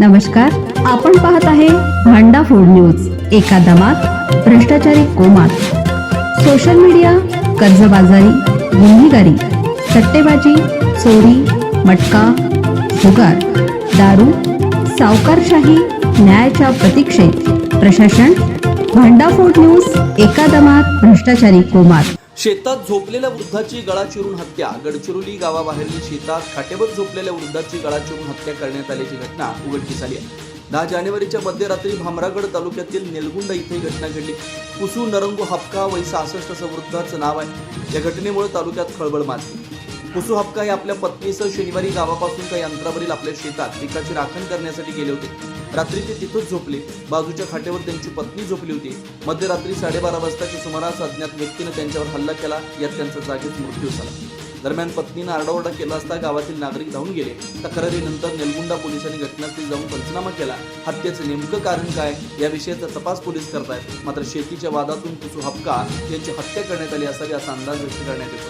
नमस्कार, आपण पाहत आहे भांडा फूड न्यूज. एका दमात भ्रष्टाचारी कोमात. सोशल मीडिया, कर्जबाजारी, गुन्हेगारी, सट्टेबाजी, चोरी, मटका, जुगार, दारू, सावकारशाही, न्यायाच्या प्रतीक्षेत प्रशासन. भांडा फूड न्यूज. एका दमात भ्रष्टाचारी कोमात. शेतात झोपलेल्या वृद्धाची गळा चिरून हत्या. गडचिरोली गावाबाहेरील शेतात खाटेवर झोपलेल्या वृद्धाची गळा चिरून हत्या करण्यात आल्याची घटना उघडकीस आली आहे. 10 जानेवारीच्या मध्यरात्री भामरागड तालुक्यातील नेलगुंडा इथे ही घटना घडली. कुसू नरंगू हपका वय 66 असं वृद्धाचं नाव आहे. या घटनेमुळे तालुक्यात खळबळ माजली. कुसू हपका हे आपल्या पत्नीसह शनिवारी गावापासून काही अंतरावरील आपल्या शेतात पिकाची राखण करण्यासाठी गेले होते. रात्री ते तिथंच झोपले. बाजूच्या खाटेवर त्यांची पत्नी झोपली होती. मध्यरात्री 12:30 वाजताच्या सुमारास अज्ञात व्यक्तीने त्यांच्यावर हल्ला केला. यात त्यांचा जागीच मृत्यू झाला. दरम्यान पत्नीनं आरडाओरडा केला असता गावातील नागरिक धावून गेले. तक्रारीनंतर नेलगुंडा पोलिसांनी घटनास्थळी जाऊन पंचनामा केला. हत्येचं नेमकं कारण काय या विषयाचा तपास पोलीस करतायत. मात्र शेतीच्या वादातून कुसू हपका यांची हत्या करण्यात आली असावी असा अंदाज व्यक्त करण्यात येतो.